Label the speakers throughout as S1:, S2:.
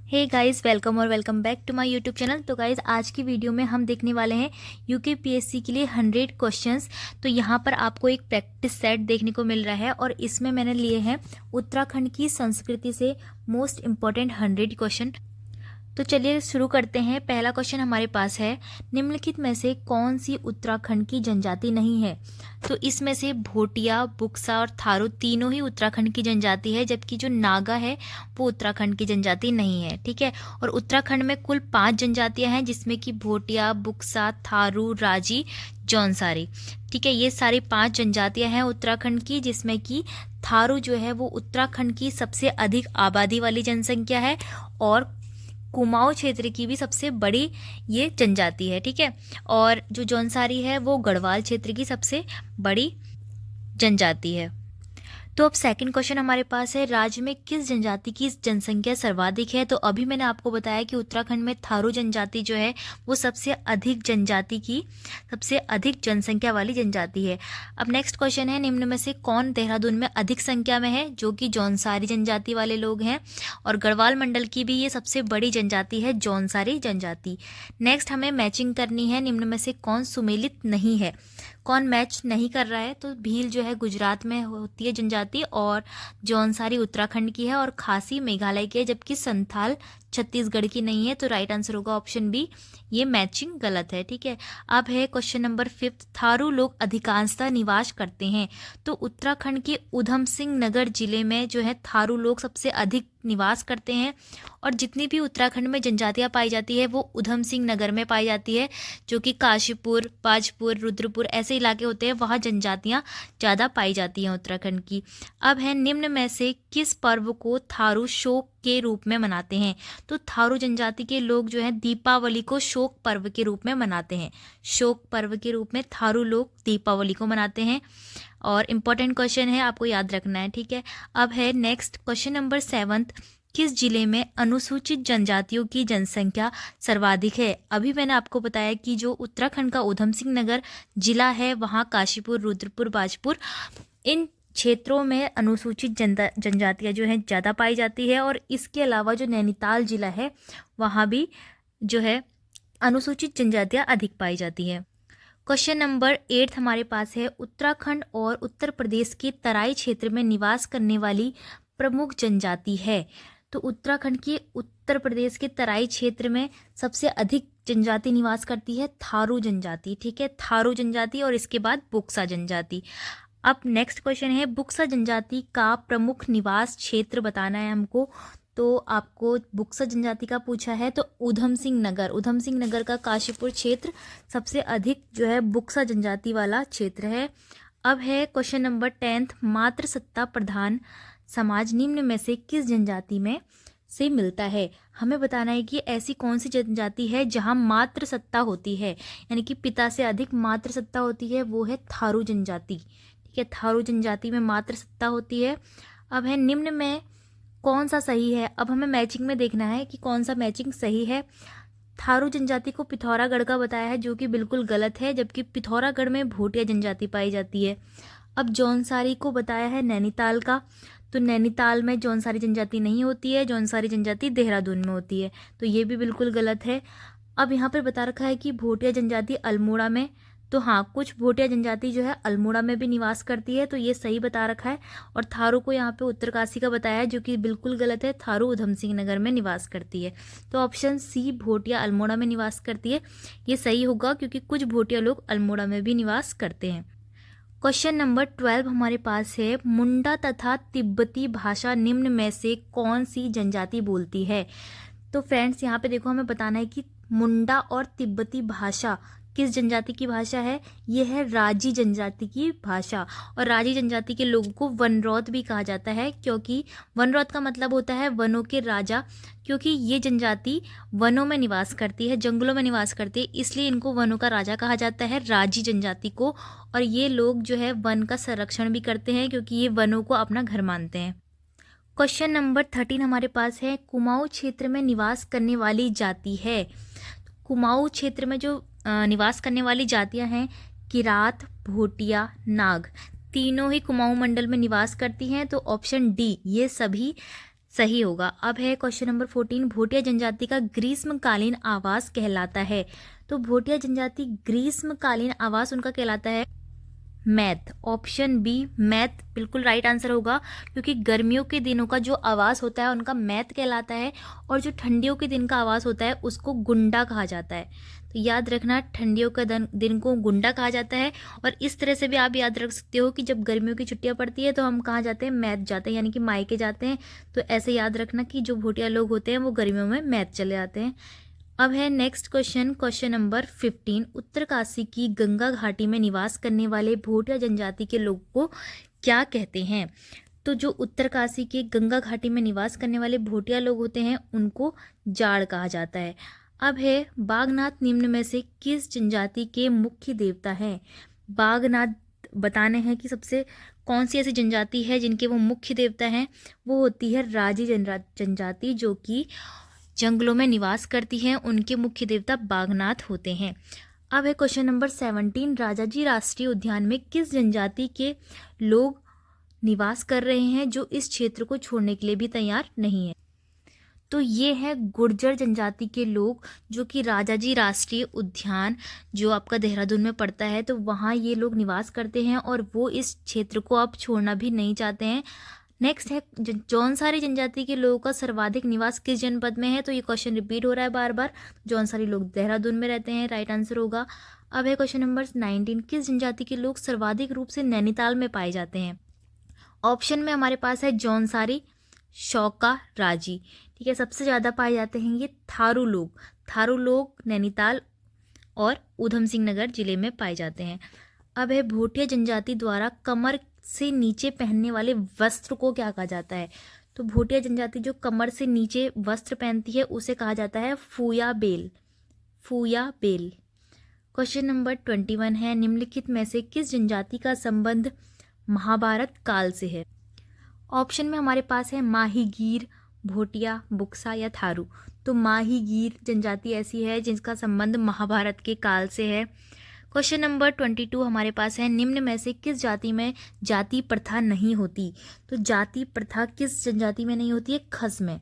S1: हे guys, welcome और welcome back to my YouTube channel. तो guys, आज की वीडियो में हम देखने वाले हैं यूकेपीएससी के लिए 100 क्वेश्चंस। तो यहाँ पर आपको एक प्रैक्टिस सेट देखने को मिल रहा है और इसमें मैंने लिए हैं उत्तराखंड की संस्कृति से मोस्ट इम्पॉर्टेंट 100 क्वेश्चन। तो चलिए शुरू करते हैं। पहला क्वेश्चन हमारे पास है, निम्नलिखित में से कौन सी उत्तराखंड की जनजाति नहीं है? तो इसमें से भोटिया, बुक्सा और थारू तीनों ही उत्तराखंड की जनजाति है, जबकि जो नागा है वो उत्तराखंड की जनजाति नहीं है। ठीक है। और उत्तराखंड में कुल 5 जनजातियां हैं, जिसमें कि भोटिया, बुक्सा, थारू, राजी, जौनसारी। ठीक है, ये सारी 5 जनजातियां हैं उत्तराखंड की, जिसमें कि थारू जो है वो उत्तराखंड की सबसे अधिक आबादी वाली जनसंख्या है और कुमाऊं क्षेत्र की भी सबसे बड़ी ये जनजाति है। ठीक है। और जो जौनसारी है वो गढ़वाल क्षेत्र की सबसे बड़ी जनजाति है। तो अब सेकंड क्वेश्चन हमारे पास है, राज्य में किस जनजाति की जनसंख्या सर्वाधिक है? तो अभी मैंने आपको बताया कि उत्तराखंड में थारू जनजाति जो है वो सबसे अधिक जनसंख्या वाली जनजाति है। अब नेक्स्ट क्वेश्चन है, निम्न में से कौन देहरादून में अधिक संख्या में है? जो कि जौनसारी जनजाति वाले लोग हैं और गढ़वाल मंडल की भी ये सबसे बड़ी जनजाति है, जौनसारी जनजाति। नेक्स्ट हमें मैचिंग करनी है, निम्न में से कौन सुमेलित नहीं है? कौन मैच नहीं कर रहा है? तो भील जो है गुजरात में होती है जनजाति और जौनसारी उत्तराखंड की है और खासी मेघालय की है, जबकि संथाल छत्तीसगढ़ की नहीं है। तो राइट आंसर होगा ऑप्शन बी, ये मैचिंग गलत है। ठीक है। अब है क्वेश्चन नंबर 5, थारू लोग अधिकांशतः निवास करते हैं। तो उत्तराखंड के उधम सिंह नगर जिले में जो है थारू लोग सबसे अधिक निवास करते हैं और जितनी भी उत्तराखंड में जनजातियां पाई जाती है वो उधम सिंह नगर में पाई जाती है, जो कि काशीपुर, बाजपुर, रुद्रपुर ऐसे इलाके होते हैं, वहाँ जनजातियां ज़्यादा पाई जाती हैं उत्तराखंड की। अब है, निम्न में से किस पर्व को थारू शोक के रूप में मनाते हैं? तो थारू जनजाति के लोग जो है दीपावली को शोक पर्व के रूप में मनाते हैं। शोक पर्व के रूप में थारू लोग दीपावली को मनाते हैं और इम्पॉर्टेंट क्वेश्चन है, आपको याद रखना है। ठीक है। अब है नेक्स्ट क्वेश्चन नंबर 7, किस जिले में अनुसूचित जनजातियों की जनसंख्या सर्वाधिक है? अभी मैंने आपको बताया कि जो उत्तराखंड का उधम सिंह नगर जिला है वहाँ काशीपुर, रुद्रपुर, बाजपुर इन क्षेत्रों में अनुसूचित जनजातियां जो हैं ज़्यादा पाई जाती है और इसके अलावा जो नैनीताल जिला है वहाँ भी जो है अनुसूचित जनजातियां अधिक पाई जाती हैं। क्वेश्चन नंबर 8 हमारे पास है, उत्तराखंड और उत्तर प्रदेश के तराई क्षेत्र में निवास करने वाली प्रमुख जनजाति है। तो उत्तराखंड के उत्तर प्रदेश के तराई क्षेत्र में सबसे अधिक जनजाति निवास करती है थारू जनजाति। ठीक है, थारू जनजाति और इसके बाद बुक्सा जनजाति। अब नेक्स्ट क्वेश्चन है, बुक्सा जनजाति का प्रमुख निवास क्षेत्र बताना है हमको। तो आपको बुक्सा जनजाति का पूछा है तो उधम सिंह नगर का काशीपुर क्षेत्र सबसे अधिक जो है बुक्सा जनजाति वाला क्षेत्र है। अब है क्वेश्चन नंबर 10, मातृ सत्ता प्रधान समाज निम्न में से किस जनजाति में से मिलता है? हमें बताना है कि ऐसी कौन सी जनजाति है जहां मातृ सत्ता होती है, यानी कि पिता से अधिक मातृ सत्ता होती है, वो है थारू जनजाति। ठीक है, थारू जनजाति में मातृ सत्ता होती है। अब है, निम्न में कौन सा सही है? अब हमें मैचिंग में देखना है कि कौन सा मैचिंग सही है। थारू जनजाति को पिथौरागढ़ का बताया है, जो कि बिल्कुल गलत है, जबकि पिथौरागढ़ में भोटिया जनजाति पाई जाती है। अब जौनसारी को बताया है नैनीताल का, तो नैनीताल में जौनसारी जनजाति नहीं होती है, जौनसारी जनजाति देहरादून में होती है, तो ये भी बिल्कुल गलत है। अब यहाँ पर बता रखा है कि भोटिया जनजाति अल्मोड़ा में, तो हाँ, कुछ भोटिया जनजाति जो है अल्मोड़ा में भी निवास करती है, तो ये सही बता रखा है। और थारू को यहाँ पे उत्तरकाशी का बताया है, जो कि बिल्कुल गलत है, थारू उधम सिंह नगर में निवास करती है। तो ऑप्शन सी, भोटिया अल्मोड़ा में निवास करती है, ये सही होगा, क्योंकि कुछ भोटिया लोग अल्मोड़ा में भी निवास करते हैं। क्वेश्चन नंबर 12 हमारे पास है, मुंडा तथा तिब्बती भाषा निम्न में से कौन सी जनजाति बोलती है? तो फ्रेंड्स, यहाँ पे देखो, हमें बताना है कि मुंडा और तिब्बती भाषा किस जनजाति की भाषा है? ये है राजी जनजाति की भाषा। और राजी जनजाति के लोगों को वनरौत भी कहा जाता है, क्योंकि वनरौत का मतलब होता है वनों के राजा, क्योंकि ये जनजाति वनों में निवास करती है, जंगलों में निवास करती है, इसलिए इनको वनों का राजा कहा जाता है, राजी जनजाति को। और ये लोग जो है वन का संरक्षण भी करते हैं, क्योंकि ये वनों को अपना घर मानते हैं। क्वेश्चन नंबर 13 हमारे पास है, कुमाऊं क्षेत्र में निवास करने वाली जाति है। कुमाऊं क्षेत्र में जो निवास करने वाली जातियां हैं, किरात, भोटिया, नाग, तीनों ही कुमाऊं मंडल में निवास करती हैं। तो ऑप्शन डी, ये सभी सही होगा। अब है क्वेश्चन नंबर 14, भोटिया जनजाति का ग्रीष्मकालीन आवास कहलाता है। तो भोटिया जनजाति ग्रीष्मकालीन आवास उनका कहलाता है मैथ। ऑप्शन बी मैथ बिल्कुल राइट आंसर होगा, क्योंकि गर्मियों के दिनों का जो आवास होता है उनका मैथ कहलाता है, और जो ठंडियों के दिन का आवास होता है उसको गुंडा कहा जाता है। तो याद रखना, ठंडियों का दिन को गुंडा कहा जाता है। और इस तरह से भी आप याद रख सकते हो कि जब गर्मियों की छुट्टियां पड़ती है तो हम कहाँ जाते हैं, मैथ जाते हैं, यानी कि मायके जाते हैं। तो ऐसे याद रखना कि जो भोटिया लोग होते हैं वो गर्मियों में मैथ चले आते हैं। अब है next question, question number 15, Uttarkashi की गंगा घाटी में निवास करने वाले भोटिया जनजाति के लोगों को क्या कहते हैं। तो जो उत्तरकाशी के गंगा घाटी में निवास करने वाले भोटिया लोग होते हैं उनको जाड़ कहा जाता है। अब है बागनाथ निम्न में से किस जनजाति के मुख्य देवता हैं। बागनाथ बताने हैं कि सबसे कौन सी ऐसी जनजाति है जिनके वो मुख्य देवता हैं। वो होती है राजी जनजाति, जो कि जंगलों में निवास करती हैं। उनके मुख्य देवता बागनाथ होते हैं। अब है क्वेश्चन नंबर 17, राजाजी राष्ट्रीय उद्यान में किस जनजाति के लोग निवास कर रहे हैं जो इस क्षेत्र को छोड़ने के लिए भी तैयार नहीं है। तो ये है गुर्जर जनजाति के लोग, जो कि राजाजी राष्ट्रीय उद्यान जो आपका देहरादून में पड़ता है, तो वहाँ ये लोग निवास करते हैं और वो इस क्षेत्र को अब छोड़ना भी नहीं चाहते हैं। नेक्स्ट है जौनसारी जनजाति के लोगों का सर्वाधिक निवास किस जनपद में है। तो ये क्वेश्चन रिपीट हो रहा है बार बार। जौनसारी लोग देहरादून में रहते हैं, राइट आंसर होगा। अब है क्वेश्चन नंबर 19, किस जनजाति के लोग सर्वाधिक रूप से नैनीताल में पाए जाते हैं। ऑप्शन में हमारे पास है जौनसारी, शौका, राजी। ठीक है, सबसे ज़्यादा पाए जाते हैं ये थारू लोग। थारू लोग नैनीताल और ऊधम सिंह नगर जिले में पाए जाते हैं। अब है भोटिया जनजाति द्वारा कमर से नीचे पहनने वाले वस्त्र को क्या कहा जाता है। तो भोटिया जनजाति जो कमर से नीचे वस्त्र पहनती है उसे कहा जाता है फूया बेल। फूया बेल। क्वेश्चन नंबर 21 है, निम्नलिखित में से किस जनजाति का संबंध महाभारत काल से है। ऑप्शन में हमारे पास है माहीगीर, भोटिया, बुक्सा या थारू। तो माहीगीर जनजाति ऐसी है जिसका संबंध महाभारत के काल से है। क्वेश्चन नंबर 22 हमारे पास है, निम्न में से किस जाति में जाति प्रथा नहीं होती। तो जाति प्रथा किस जनजाति में नहीं होती है, खस में।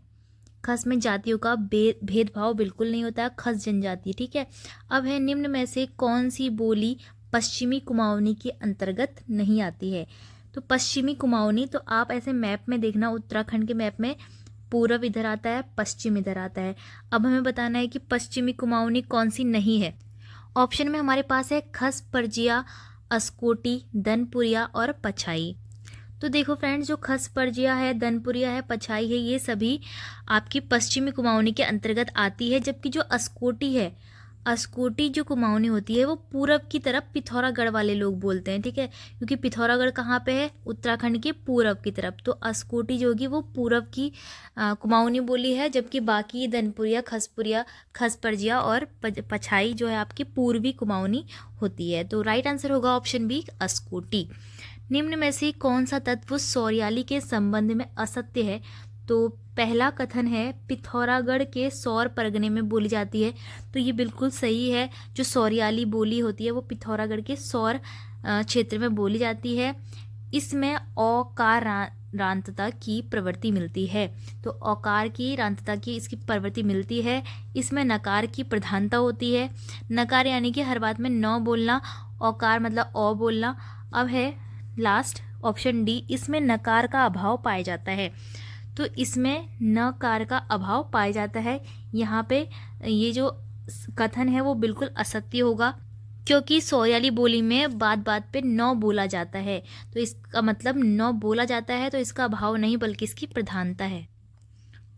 S1: खस में जातियों का भेदभाव बिल्कुल नहीं होता है, खस जनजाति। ठीक है। अब है निम्न में से कौन सी बोली पश्चिमी कुमाऊनी के अंतर्गत नहीं आती है। तो पश्चिमी कुमाऊनी, तो आप ऐसे मैप में देखना, उत्तराखंड के मैप में पूर्व इधर आता है, पश्चिम इधर आता है। अब हमें बताना है कि पश्चिमी कुमाऊनी कौन सी नहीं है। ऑप्शन में हमारे पास है खस परजिया, अस्कोटी, दनपुरिया और पछाई। तो देखो फ्रेंड्स, जो खस परजिया है, दनपुरिया है, पछाई है, ये सभी आपकी पश्चिमी कुमाऊनी के अंतर्गत आती है। जबकि जो अस्कोटी है, अस्कोटी जो कुमाऊनी होती है वो पूरब की तरफ पिथौरागढ़ वाले लोग बोलते हैं। ठीक है, क्योंकि पिथौरागढ़ कहाँ पे है, उत्तराखंड के पूरब की तरफ। तो अस्कोटी जो होगी वो पूरब की कुमाऊनी बोली है, जबकि बाकी दनपुरिया, खसपुरिया, खसपरजिया और पछाई जो है आपकी पूर्वी कुमाऊनी होती है। तो राइट आंसर होगा ऑप्शन बी, अस्कोटी। निम्न में से कौन सा तत्व सौरियाली के संबंध में असत्य है। तो पहला कथन है पिथौरागढ़ के सौर परगने में बोली जाती है। तो ये बिल्कुल सही है। जो सौरियाली बोली होती है वो पिथौरागढ़ के सौर क्षेत्र में बोली जाती है। इसमें औकारांतता की प्रवृत्ति मिलती है। तो औकार की रांतता की इसकी प्रवृत्ति मिलती है। इसमें नकार की प्रधानता होती है। नकार यानी कि हर बात में न बोलना, औकार मतलब औ बोलना। अब है लास्ट ऑप्शन डी, इसमें नकार का अभाव पाया जाता है। तो इसमें नकार का अभाव पाया जाता है। यहाँ पे ये जो कथन है वो बिल्कुल असत्य होगा, क्योंकि सौरियाली बोली में बात बात पे न बोला जाता है। तो इसका मतलब न बोला जाता है, तो इसका अभाव नहीं बल्कि इसकी प्रधानता है।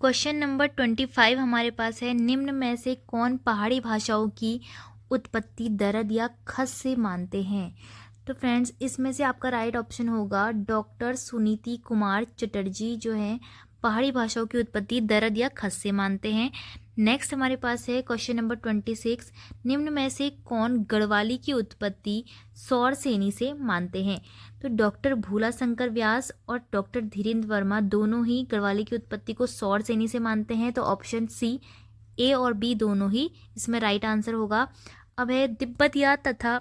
S1: क्वेश्चन नंबर 25 हमारे पास है, निम्न में से कौन पहाड़ी भाषाओं की उत्पत्ति दरद या खस से मानते हैं। तो फ्रेंड्स, इसमें से आपका राइट ऑप्शन होगा डॉक्टर सुनीति कुमार चटर्जी, जो है पहाड़ी भाषाओं की उत्पत्ति दरद या खस से मानते हैं। नेक्स्ट हमारे पास है क्वेश्चन नंबर 26, निम्न में से कौन गढ़वाली की उत्पत्ति सौर सेनी से मानते हैं। तो डॉक्टर भूला शंकर व्यास और डॉक्टर धीरेन्द्र वर्मा दोनों ही गढ़वाली की उत्पत्ति को सौर सेनी से मानते हैं। तो ऑप्शन सी, ए और बी दोनों ही इसमें राइट आंसर होगा। अब है तिब्बतिया तथा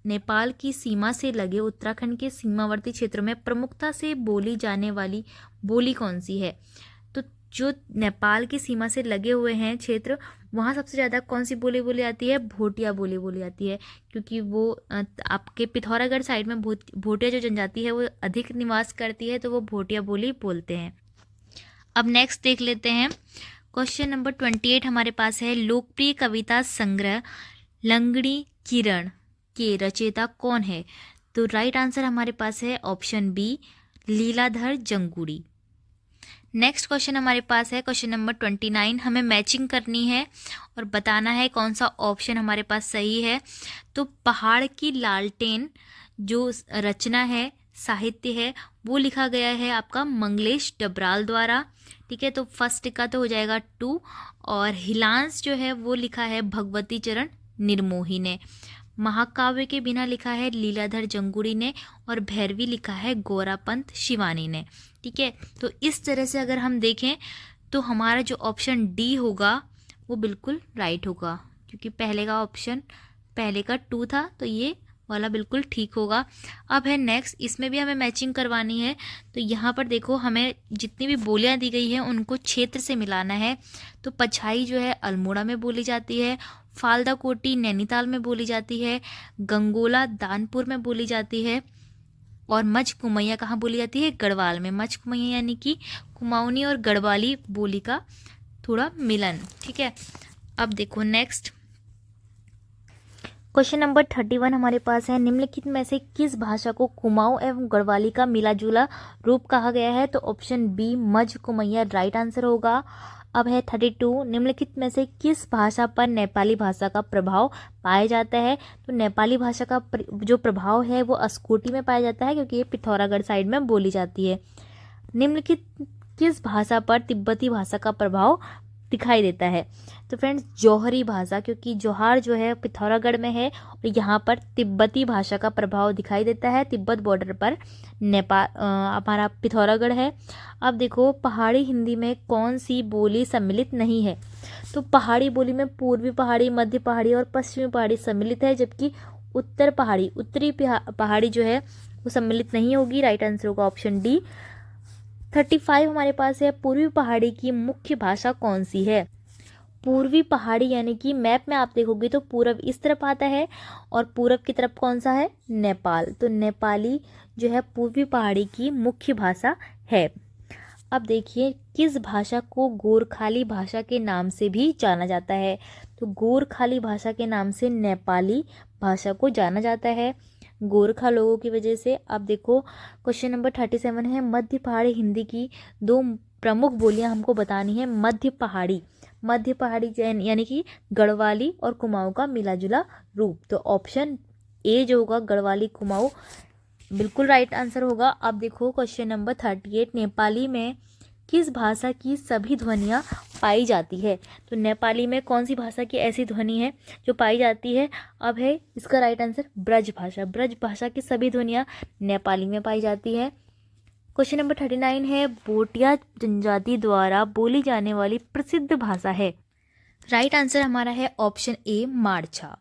S1: नेपाल की सीमा से लगे उत्तराखंड के सीमावर्ती क्षेत्रों में प्रमुखता से बोली जाने वाली बोली कौन सी है। तो जो नेपाल की सीमा से लगे हुए हैं क्षेत्र, वहाँ सबसे ज़्यादा कौन सी बोली बोली जाती है? भोटिया बोली बोली जाती है, क्योंकि वो आपके पिथौरागढ़ साइड में भोटिया जो जनजाति है वो अधिक निवास करती है, तो वो भोटिया बोली बोलते हैं। अब नेक्स्ट देख लेते हैं। क्वेश्चन नंबर 28 हमारे पास है, लोकप्रिय कविता संग्रह लंगड़ी किरण के रचयिता कौन है? तो राइट आंसर हमारे पास है option B, Leeladhar Jagudi. Next question हमारे पास है क्वेश्चन नंबर 29। हमें मैचिंग करनी है और बताना है कौन सा ऑप्शन हमारे पास सही है। तो पहाड़ की लालटेन जो रचना है, साहित्य है, वो लिखा गया है आपका मंगलेश डबराल द्वारा। ठीक है, तो फर्स्ट का तो हो जाएगा 2, और हिलांस जो है वो लिखा है भगवती चरण निर्मोही ने। महाकाव्य के बिना लिखा है लीलाधर जंगूड़ी ने, और भैरवी लिखा है गोरापंत शिवानी ने। ठीक है, तो इस तरह से अगर हम देखें तो हमारा जो ऑप्शन डी होगा वो बिल्कुल राइट होगा, क्योंकि पहले का 2 था, तो ये वाला बिल्कुल ठीक होगा। अब है नेक्स्ट, इसमें भी हमें मैचिंग करवानी है। तो यहाँ पर देखो, हमें जितनी भी बोलियाँ दी गई हैं उनको क्षेत्र से मिलाना है। तो पछाई जो है अल्मोड़ा में बोली जाती है, फालदा कोटी नैनीताल में बोली जाती है, गंगोला दानपुर में बोली जाती है, और मच कुमैया कहाँ बोली जाती है? गढ़वाल में। मच कुमैया यानी कि कुमाऊनी और गढ़वाली बोली का थोड़ा मिलन। ठीक है, अब देखो नेक्स्ट क्वेश्चन नंबर 31 हमारे पास है, निम्नलिखित में से किस भाषा को कुमाऊं एवं गढ़वाली का मिला जुला रूप कहा गया है? तो ऑप्शन बी, मझ कुमैया राइट आंसर होगा। अब है 32, निम्नलिखित में से किस भाषा पर नेपाली भाषा का प्रभाव पाया जाता है? तो नेपाली भाषा का जो प्रभाव है वो अस्कोटी में पाया जाता है, क्योंकि ये पिथौरागढ़ साइड में बोली जाती है। निम्नलिखित किस भाषा पर तिब्बती भाषा का प्रभाव दिखाई देता है? तो फ्रेंड्स, जौहरी भाषा, क्योंकि जोहार जो है पिथौरागढ़ में है, और यहाँ पर तिब्बती भाषा का प्रभाव दिखाई देता है। तिब्बत बॉर्डर पर नेपाल हमारा पिथौरागढ़ है। अब देखो, पहाड़ी हिंदी में कौन सी बोली सम्मिलित नहीं है? तो पहाड़ी बोली में पूर्वी पहाड़ी, मध्य पहाड़ी और पश्चिमी पहाड़ी सम्मिलित है, जबकि उत्तरी पहाड़ी जो है वो सम्मिलित नहीं होगी। राइट आंसर होगा ऑप्शन डी। 35 हमारे पास है, पूर्वी पहाड़ी की मुख्य भाषा कौन सी है? पूर्वी पहाड़ी यानी कि मैप में आप देखोगे तो पूरब इस तरफ आता है, और पूरब की तरफ कौन सा है? नेपाल। तो नेपाली जो है पूर्वी पहाड़ी की मुख्य भाषा है। अब देखिए, किस भाषा को गोरखाली भाषा के नाम से भी जाना जाता है? तो गोरखाली भाषा के नाम से नेपाली भाषा को जाना जाता है, गोरखा लोगों की वजह से। अब देखो, क्वेश्चन नंबर 37 है, मध्य पहाड़ी हिंदी की 2 प्रमुख बोलियां हमको बतानी है। मध्य पहाड़ी यानी कि गढ़वाली और कुमाऊं का मिला जुला रूप। तो ऑप्शन ए जो होगा गढ़वाली कुमाऊं बिल्कुल राइट आंसर होगा। अब देखो क्वेश्चन नंबर 38, नेपाली में किस भाषा की सभी ध्वनियाँ पाई जाती है? तो नेपाली में कौन सी भाषा की ऐसी ध्वनि है जो पाई जाती है? अब है इसका राइट आंसर ब्रज भाषा की सभी ध्वनियाँ नेपाली में पाई जाती है। क्वेश्चन नंबर 39 है, भोटिया जनजाति द्वारा बोली जाने वाली प्रसिद्ध भाषा है? राइट आंसर हमारा है ऑप्शन ए, मारछा।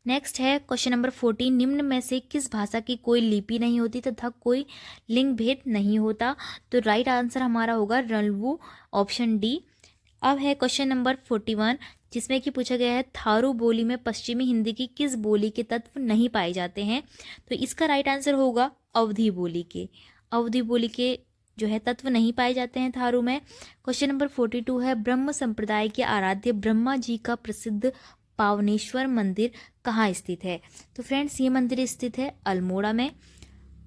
S1: नेक्स्ट है क्वेश्चन नंबर 40, निम्न में से किस भाषा की कोई लिपि नहीं होती तथा कोई लिंग भेद नहीं होता? तो राइट आंसर हमारा होगा रंलवू, ऑप्शन डी। अब है क्वेश्चन नंबर 41, जिसमें कि पूछा गया है, थारू बोली में पश्चिमी हिंदी की किस बोली के तत्व नहीं पाए जाते हैं? तो इसका राइट आंसर होगा अवधी बोली के जो है तत्व नहीं पाए जाते हैं थारू में। क्वेश्चन नंबर 42 है, ब्रह्म संप्रदाय के आराध्य ब्रह्मा जी का प्रसिद्ध पावनेश्वर मंदिर कहाँ स्थित है? तो फ्रेंड्स, ये मंदिर स्थित है अल्मोड़ा में।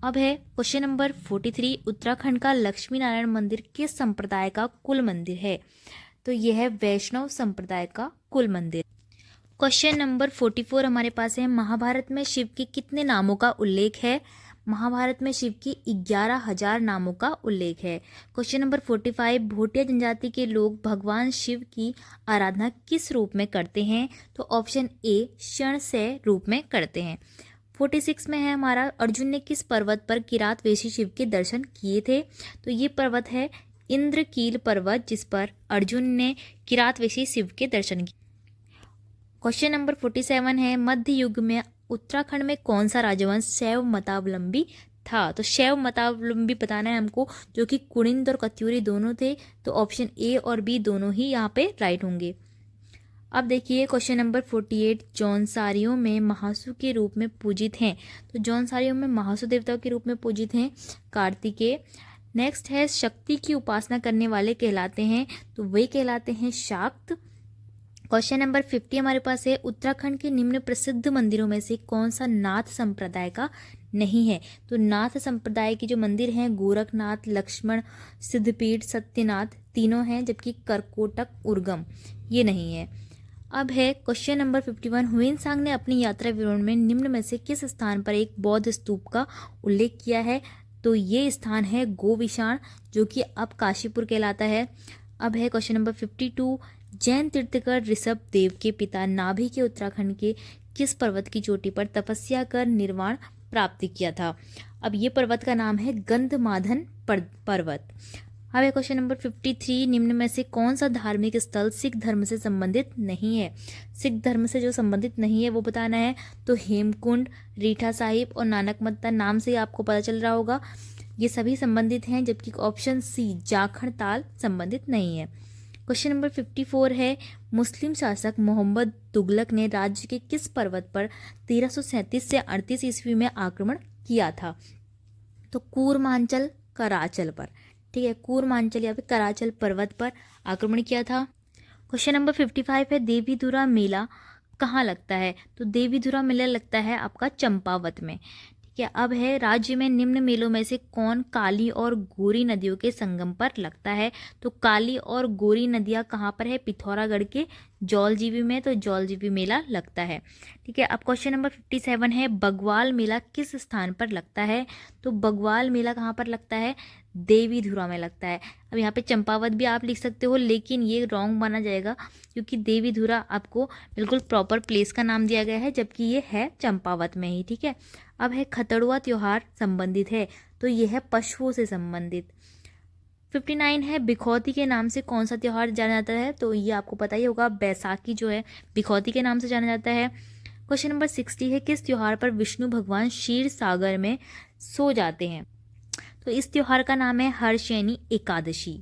S1: अब है क्वेश्चन नंबर 43, उत्तराखंड का लक्ष्मी नारायण मंदिर किस संप्रदाय का कुल मंदिर है? तो यह है वैष्णव संप्रदाय का कुल मंदिर। क्वेश्चन नंबर 44 हमारे पास है, महाभारत में शिव के कितने नामों का उल्लेख है? महाभारत में शिव की 11,000 नामों का उल्लेख है। क्वेश्चन नंबर 45, भोटिया जनजाति के लोग भगवान शिव की आराधना किस रूप में करते हैं? तो ऑप्शन ए, क्षणशय रूप में करते हैं। 46 में है हमारा, अर्जुन ने किस पर्वत पर किरातवेशी शिव के दर्शन किए थे? तो ये पर्वत है इंद्रकील पर्वत, जिस पर अर्जुन ने किरातवेशी शिव के दर्शन किए। क्वेश्चन नंबर 47 है, मध्य युग में उत्तराखंड में कौन सा राजवंश शैव मतावलंबी था। तो शैव मतावलंबी बताना है हमको, जो कि कुणिद और कत्यूरी दोनों थे। तो ऑप्शन ए और बी दोनों ही यहाँ पे राइट होंगे। अब देखिए क्वेश्चन नंबर 48, जौनसारियों में महासु के रूप में पूजित हैं। तो जौनसारियों में महासु देवता के रूप में पूजित हैं कार्तिकेय। नेक्स्ट है शक्ति की उपासना करने वाले कहलाते हैं, तो वे कहलाते हैं शाक्त। क्वेश्चन नंबर 50 हमारे पास है, उत्तराखंड के निम्न प्रसिद्ध मंदिरों में से कौन सा नाथ संप्रदाय का नहीं है। तो नाथ संप्रदाय के जो मंदिर हैं गोरखनाथ, लक्ष्मण, सिद्धपीठ, सत्यनाथ तीनों हैं, जबकि करकोटक, उर्गम ये नहीं है। अब है क्वेश्चन नंबर 51, ह्वेनसांग ने अपनी यात्रा विवरण में निम्न में से किस स्थान पर एक बौद्ध स्तूप का उल्लेख किया है। तो ये स्थान है गोविशाण, जो कि अब काशीपुर कहलाता है। अब है क्वेश्चन नंबर 52, जैन तीर्थकर ऋषभ देव के पिता नाभि के उत्तराखंड के किस पर्वत की चोटी पर तपस्या कर निर्वाण प्राप्त किया था। अब ये पर्वत का नाम है गंधमादन पर्वत। अब है क्वेश्चन नंबर 53, निम्न में से कौन सा धार्मिक स्थल सिख धर्म से संबंधित नहीं है। सिख धर्म से जो संबंधित नहीं है वो बताना है। तो हेमकुंड, रीठा साहिब और नानक मत्ता, नाम से आपको पता चल रहा होगा, ये सभी संबंधित हैं, जबकि ऑप्शन सी जाखड़ ताल संबंधित नहीं है। क्वेश्चन नंबर 54 है, मुस्लिम शासक मोहम्मद तुगलक ने राज्य के किस पर्वत पर 1337 से 38 ईस्वी में आक्रमण किया था। तो कूरमांचल कराचल पर, ठीक है, कूरमांचल या फिर कराचल पर्वत पर आक्रमण किया था। क्वेश्चन नंबर 55 है, देवीधुरा मेला कहाँ लगता है। तो देवीधुरा मेला लगता है आपका चंपावत में, ठीक है। अब है, राज्य में निम्न मेलों में से कौन काली और गोरी नदियों के संगम पर लगता है। तो काली और गोरी नदियाँ कहाँ पर है, पिथौरागढ़ के जौलजीबी में, तो जौलजीबी मेला लगता है, ठीक है। अब क्वेश्चन नंबर 57 है, बगवाल मेला किस स्थान पर लगता है। तो बगवाल मेला कहाँ पर लगता है, देवीधुरा में लगता है। अब यहाँ पे चंपावत भी आप लिख सकते हो, लेकिन ये रॉन्ग माना जाएगा, क्योंकि देवीधुरा आपको बिल्कुल प्रॉपर प्लेस का नाम दिया गया है, जबकि ये है चंपावत में ही, ठीक है। अब है, खतड़ुआ त्योहार संबंधित है, तो ये है पशुओं से संबंधित। 59 है, बिखौती के नाम से कौन सा त्योहार जाना जाता है। तो ये आपको पता ही होगा, बैसाखी जो है बिखौती के नाम से जाना जाता है। क्वेश्चन नंबर 60 है, किस त्योहार पर विष्णु भगवान क्षीर सागर में सो जाते हैं। तो इस त्योहार का नाम है हर्षैनी एकादशी।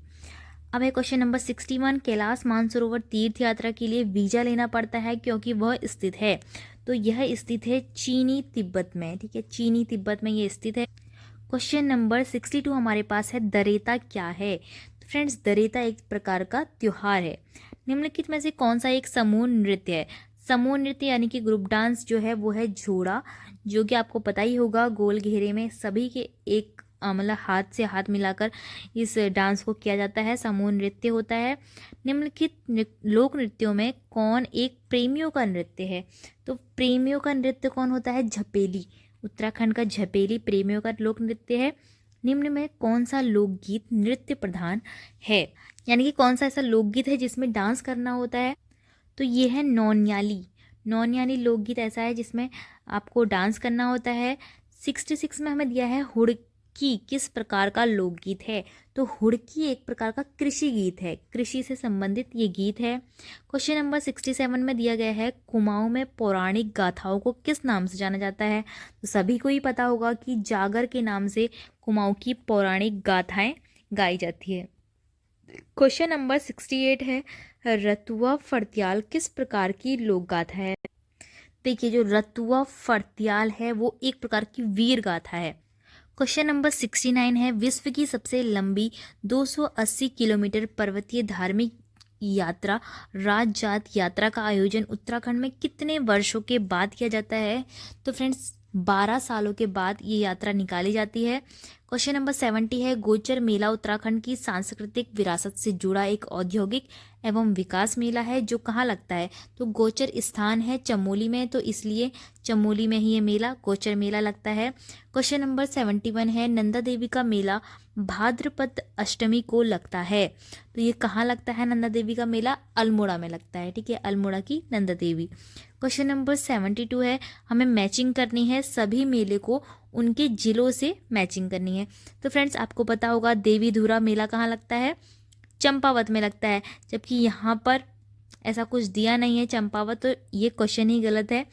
S1: अब है क्वेश्चन नंबर 61, कैलाश मानसरोवर तीर्थ यात्रा के लिए वीजा लेना पड़ता है क्योंकि वह स्थित है। तो यह स्थित है चीनी तिब्बत में, ठीक है, चीनी तिब्बत में ये स्थित है। क्वेश्चन नंबर 62 हमारे पास है, दरेता क्या है। तो फ्रेंड्स, दरेता एक प्रकार का त्योहार है। निम्नलिखित में से कौन सा एक समूह नृत्य है। समूह नृत्य यानी कि ग्रुप डांस जो है वो है झोड़ा, जो कि आपको पता ही होगा, गोल घेरे में सभी के एक मतलब हाथ से हाथ मिलाकर इस डांस को किया जाता है, समूह नृत्य होता है। निम्नलिखित लोक नृत्यों में कौन एक प्रेमियों का नृत्य है। तो प्रेमियों का नृत्य कौन होता है, झपेली, उत्तराखंड का झपेली प्रेमियों का लोक नृत्य है। निम्न में कौन सा लोकगीत नृत्य प्रधान है, यानी कि कौन सा ऐसा लोकगीत है जिसमें डांस करना होता है। तो ये है नौनियाली। नौनियाली लोकगीत ऐसा है जिसमें आपको डांस करना होता है। 66 में हमें दिया है, हुड़की किस प्रकार का लोकगीत है। तो हुड़की एक प्रकार का कृषि गीत है, कृषि से संबंधित ये गीत है। क्वेश्चन नंबर 67 में दिया गया है, कुमाऊं में पौराणिक गाथाओं को किस नाम से जाना जाता है। तो सभी को ही पता होगा कि जागर के नाम से कुमाऊं की पौराणिक गाथाएं गाई जाती है। क्वेश्चन नंबर 68 है, रतुआ फड़त्याल किस प्रकार की लोक गाथा है। देखिए, जो रतुआ फड़त्याल है वो एक प्रकार की वीर गाथा है। क्वेश्चन नंबर 69 है, विश्व की सबसे लंबी 280 किलोमीटर पर्वतीय धार्मिक यात्रा राजजात यात्रा का आयोजन उत्तराखंड में कितने वर्षों के बाद किया जाता है। तो फ्रेंड्स, 12 सालों के बाद ये यात्रा निकाली जाती है। क्वेश्चन नंबर 70 है, गोचर मेला उत्तराखंड की सांस्कृतिक विरासत से जुड़ा एक औद्योगिक एवं विकास मेला है, जो कहाँ लगता है। तो गोचर स्थान है चमोली में, तो इसलिए चमोली में ही ये मेला गोचर मेला लगता है। क्वेश्चन नंबर 71 है, नंदा देवी का मेला भाद्रपद अष्टमी को लगता है। तो ये कहाँ लगता है नंदा देवी का मेला, अल्मोड़ा में लगता है, ठीक है, अल्मोड़ा की नंदा देवी। क्वेश्चन नंबर 72 है, हमें मैचिंग करनी है, सभी मेले को उनके जिलों से मैचिंग करनी है। तो फ्रेंड्स, आपको पता होगा देवीधुरा मेला कहाँ लगता है, चंपावत में लगता है, जबकि यहाँ पर ऐसा कुछ दिया नहीं है चंपावत, तो ये क्वेश्चन ही गलत है।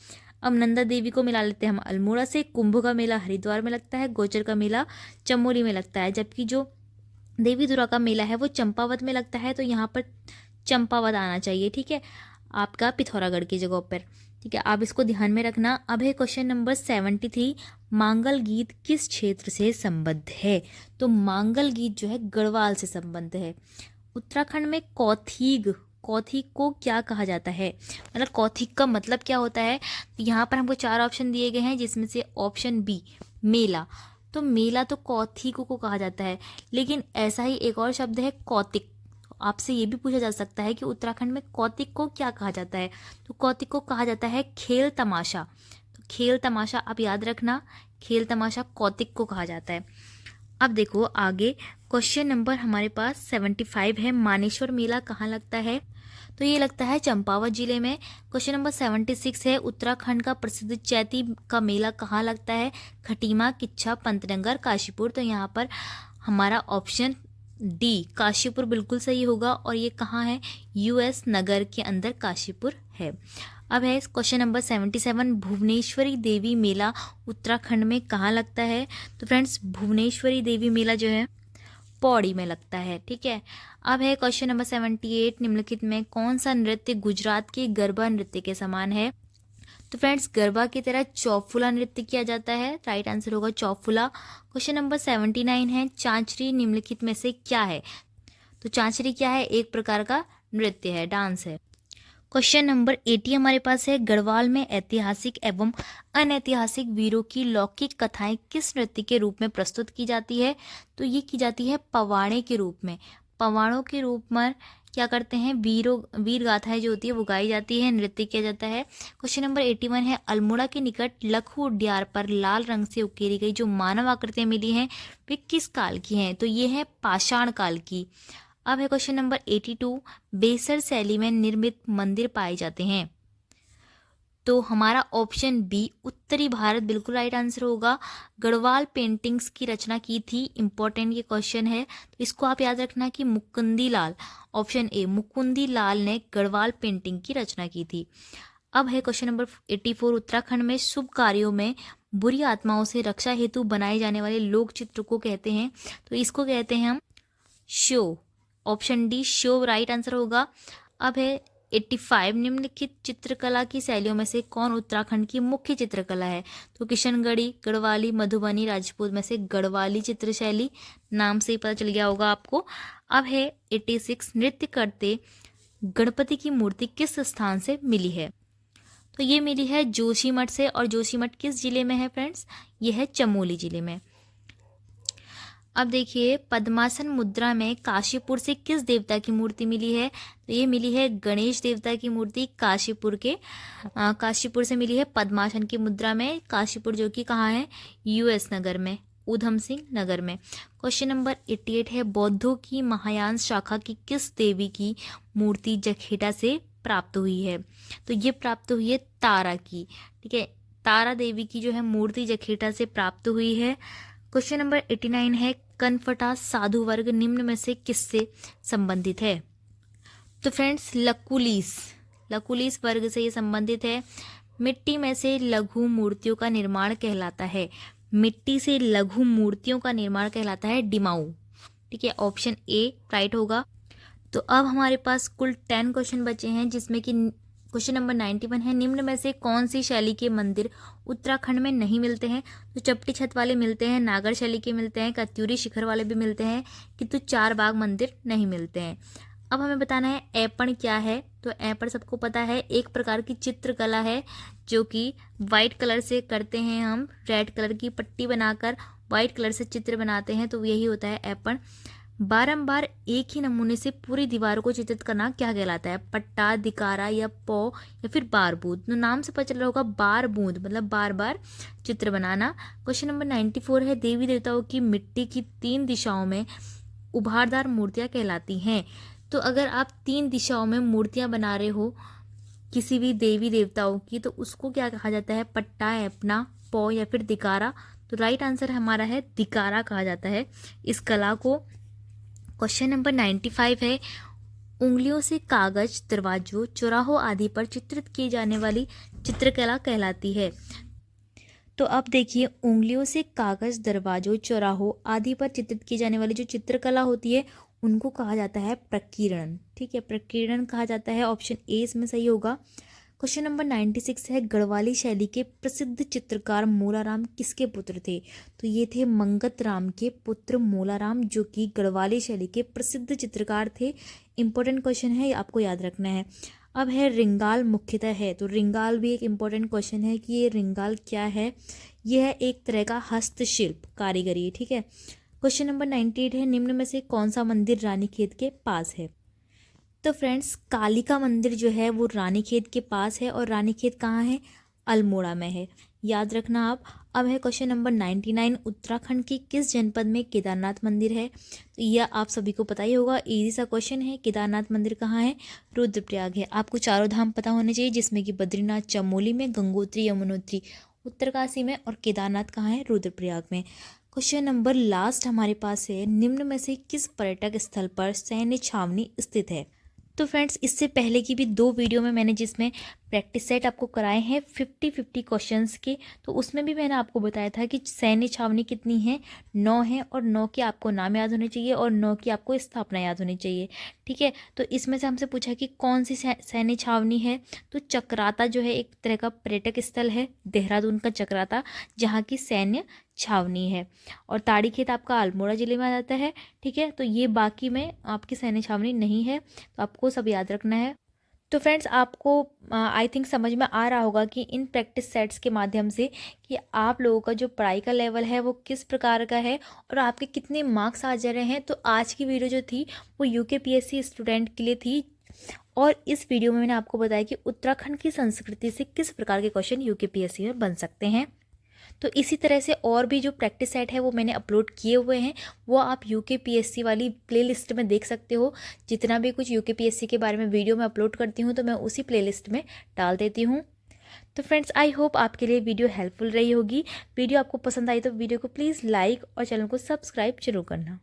S1: अब नंदा देवी को मिला लेते हैं हम अल्मोड़ा से, कुंभ का मेला हरिद्वार में लगता है, गोचर का मेला चमोली में लगता है, जबकि जो देवी दुर्गा का मेला है वो चंपावत में लगता है। तो यहाँ पर चंपावत आना चाहिए, ठीक है, आपका पिथौरागढ़ की जगह पर, ठीक है, आप इसको ध्यान में रखना। अब है क्वेश्चन नंबर 73, मांगल गीत किस क्षेत्र से संबद्ध है? तो मांगल गीत जो है गढ़वाल से संबद्ध है। उत्तराखंड में कौथिग, कौथिग को क्या कहा जाता है, मतलब कौथिग का मतलब क्या होता है? तो यहाँ पर हमको 4 ऑप्शन दिए गए हैं, जिसमें से ऑप्शन बी मेला, तो मेला तो कौथिग को कहा जाता है। लेकिन ऐसा ही एक और शब्द है कौतिक, आपसे ये भी पूछा जा सकता है कि उत्तराखंड में कौतिक को क्या कहा जाता है? तो कौतिक को कहा जाता है खेल तमाशा। तो खेल तमाशा आप याद रखना, खेल तमाशा कौतिक को कहा जाता है। अब देखो आगे क्वेश्चन नंबर हमारे पास 75 है, मानेश्वर मेला कहाँ लगता है? तो ये लगता है चंपावत जिले में। क्वेश्चन नंबर 76 है, उत्तराखंड का प्रसिद्ध चैती का मेला कहाँ लगता है? खटीमा, किच्छा, पंतनगर, काशीपुर। तो यहाँ पर हमारा ऑप्शन डी काशीपुर बिल्कुल सही होगा, और ये कहाँ है? यूएस नगर के अंदर काशीपुर है। अब है क्वेश्चन नंबर 77, भुवनेश्वरी देवी मेला उत्तराखंड में कहाँ लगता है? तो फ्रेंड्स भुवनेश्वरी देवी मेला जो है पौड़ी में लगता है, ठीक है। अब है क्वेश्चन नंबर 78, निम्नलिखित में कौन सा नृत्य गुजरात के गरबा नृत्य के समान है? तो फ्रेंड्स गरबा की तरह चौफुला नृत्य किया जाता है, राइट आंसर होगा चौफुला। क्वेश्चन नंबर 79 है, चांचरी निम्नलिखित में से क्या है? तो चांचरी क्या है? एक प्रकार का नृत्य है, डांस है। क्वेश्चन नंबर 80 हमारे पास है, गढ़वाल में ऐतिहासिक एवं अनैतिहासिक वीरों की लौकिक कथाएं किस नृत्य के रूप में प्रस्तुत की जाती है? तो ये की जाती है पवाड़े के रूप में। पवाड़ों के रूप में क्या करते हैं? वीर गाथाएं जो होती है वो गाई जाती है, नृत्य किया जाता है। क्वेश्चन नंबर 81 है, अल्मोड़ा के निकट लखू उड्यार पर लाल रंग से उकेरी गई जो मानव आकृतियां मिली हैं वे किस काल की हैं? तो ये है पाषाण काल की। अब है क्वेश्चन नंबर 82, बेसर शैली में निर्मित मंदिर पाए जाते हैं। तो हमारा ऑप्शन बी उत्तरी भारत बिल्कुल राइट आंसर होगा। गढ़वाल पेंटिंग्स की रचना की थी, इंपॉर्टेंट ये क्वेश्चन है, तो इसको आप याद रखना कि मुकुंदी लाल, ऑप्शन ए मुकुंदी लाल ने गढ़वाल पेंटिंग की रचना की थी। अब है क्वेश्चन नंबर 84, उत्तराखंड में शुभ कार्यों में बुरी आत्माओं से रक्षा हेतु बनाए जाने वाले लोक चित्र को कहते हैं? तो इसको कहते हैं हम show, option D show right answer होगा। अब है 85, निम्नलिखित चित्रकला की शैलियों में से कौन उत्तराखंड की मुख्य चित्रकला है? तो किशनगढ़ी, गढ़वाली, मधुबनी, राजपूत में से गढ़वाली चित्र शैली, नाम से ही पता चल गया होगा आपको। अब है 86, नृत्य करते गणपति की मूर्ति किस स्थान से मिली है? तो ये मिली है जोशीमठ से, और जोशीमठ किस जिले में है फ्रेंड्स? ये है चमोली जिले में। अब देखिए पद्मासन मुद्रा में काशीपुर से किस देवता की मूर्ति मिली है? तो ये मिली है गणेश देवता की मूर्ति, काशीपुर से मिली है पद्मासन की मुद्रा में। काशीपुर जो कि कहाँ है? यूएस नगर में, ऊधम सिंह नगर में। क्वेश्चन नंबर 88 है, बौद्धों की महायान शाखा की किस देवी की मूर्ति जखेटा से प्राप्त हुई है? तो ये प्राप्त हुई है तारा की, ठीक है, तारा देवी की जो है मूर्ति जखेटा से प्राप्त हुई है। क्वेश्चन नंबर 89 है, कनफटा साधु वर्ग निम्न में से किससे संबंधित है? तो फ्रेंड्स लकुलीस वर्ग से ये संबंधित है। मिट्टी में से लघु मूर्तियों का निर्माण कहलाता है, मिट्टी से लघु मूर्तियों का निर्माण कहलाता है डिमाऊ, ठीक है, ऑप्शन ए राइट होगा। तो अब हमारे पास कुल 10 क्वेश्चन बचे हैं, जिसमें कि क्वेश्चन नंबर 91 है, निम्न में से कौन सी शैली के मंदिर उत्तराखंड में नहीं मिलते हैं? तो चपटी छत वाले मिलते हैं, नागर शैली के मिलते हैं, कत्यूरी शिखर वाले भी मिलते हैं, किंतु चार बाग मंदिर नहीं मिलते हैं। अब हमें बताना है ऐपण क्या है। तो ऐपण सबको पता है, एक प्रकार की चित्रकला है जो कि वाइट कलर से करते हैं हम, रेड कलर की पट्टी बनाकर वाइट कलर से चित्र बनाते हैं, तो यही होता है ऐपण। बारंबार एक ही नमूने से पूरी दीवार को चित्रित करना क्या कहलाता है? पट्टा, दिकारा या पौ या फिर बार बूंद? तो नाम से पता चल रहा होगा बार बूंद, मतलब बार बार चित्र बनाना। क्वेश्चन नंबर 94 है, देवी देवताओं की मिट्टी की 3 दिशाओं में उभारदार मूर्तियां कहलाती हैं। तो अगर आप 3 दिशाओं में मूर्तियां बना रहे हो किसी भी देवी देवताओं की, तो उसको क्या कहा जाता है? पट्टा, ऐपना, पौ या फिर दिकारा? तो राइट आंसर हमारा है दिकारा कहा जाता है इस कला को। क्वेश्चन नंबर 95 है, उंगलियों से कागज, दरवाजों, चौराहों आदि पर चित्रित की जाने वाली चित्रकला कहलाती है? तो अब देखिए, उंगलियों से कागज, दरवाजों, चौराहों आदि पर चित्रित की जाने वाली जो चित्रकला होती है उनको कहा जाता है प्रकीर्णन। ठीक है, प्रकीर्णन कहा जाता है। ऑप्शन ए इसमें सही होगा। क्वेश्चन नंबर 96 है, गढ़वाली शैली के प्रसिद्ध चित्रकार मोलाराम किसके पुत्र थे? तो ये थे मंगत राम के पुत्र मोलाराम, जो कि गढ़वाली शैली के प्रसिद्ध चित्रकार थे। इंपॉर्टेंट क्वेश्चन है, आपको याद रखना है। अब है रिंगाल मुख्यतः है, तो रिंगाल भी एक इम्पोर्टेंट क्वेश्चन है कि ये रिंगाल क्या है। यह है एक तरह का हस्तशिल्प कारीगरी। ठीक है। क्वेश्चन नंबर 98 है, निम्न में से कौन सा मंदिर रानीखेत के पास है? तो फ्रेंड्स, कालिका मंदिर जो है वो रानीखेत के पास है, और रानीखेत कहाँ है? अल्मोड़ा में है, याद रखना आप। अब है क्वेश्चन नंबर 99, उत्तराखंड के किस जनपद में केदारनाथ मंदिर है? तो यह आप सभी को पता ही होगा, इजी सा क्वेश्चन है। केदारनाथ मंदिर कहाँ है? रुद्रप्रयाग है। आपको चारों धाम पता होने चाहिए, जिसमें कि बद्रीनाथ चमोली में, गंगोत्री यमुनोत्री उत्तरकाशी में, और केदारनाथ कहाँ है? रुद्रप्रयाग में। क्वेश्चन नंबर लास्ट हमारे पास है, निम्न में से किस पर्यटक स्थल पर सैन्य छावनी स्थित है? तो फ्रेंड्स, इससे पहले की भी 2 वीडियो में मैंने जिसमें प्रैक्टिस सेट आपको कराए हैं 50-50 क्वेश्चंस के, तो उसमें भी मैंने आपको बताया था कि सैन्य छावनी कितनी है? 9 है, और 9 के आपको नाम याद होने चाहिए, और 9 की आपको स्थापना याद होनी चाहिए। ठीक है, तो इसमें से हमसे पूछा कि कौन सी सैन्य छावनी है? तो चक्राता जो है एक तरह का पर्यटक स्थल है, देहरादून का चक्राता, जहाँ की सैन्य छावनी है। और ताड़ीखेत आपका अल्मोड़ा जिले में आ जाता है। ठीक है, तो ये बाकी में आपकी सैन्य छावनी नहीं है, तो आपको सब याद रखना है। तो फ्रेंड्स, आपको आई थिंक समझ में आ रहा होगा कि इन प्रैक्टिस सेट्स के माध्यम से कि आप लोगों का जो पढ़ाई का लेवल है वो किस प्रकार का है, और आपके कितने मार्क्स आ जा रहे हैं। तो आज की वीडियो जो थी वो यूकेपीएससी स्टूडेंट के लिए थी, और इस वीडियो में मैंने आपको बताया कि उत्तराखंड की संस्कृति से किस प्रकार के क्वेश्चन यूकेपीएससी में बन सकते हैं। तो इसी तरह से और भी जो प्रैक्टिस सेट है वो मैंने अपलोड किए हुए हैं, वो आप यूकेपीएससी वाली प्लेलिस्ट में देख सकते हो। जितना भी कुछ यूकेपीएससी के बारे में वीडियो में अपलोड करती हूँ तो मैं उसी प्लेलिस्ट में डाल देती हूँ। तो फ्रेंड्स, आई होप आपके लिए वीडियो हेल्पफुल रही होगी। वीडियो आपको पसंद आई तो वीडियो को प्लीज़ लाइक और चैनल को सब्सक्राइब जरूर करना।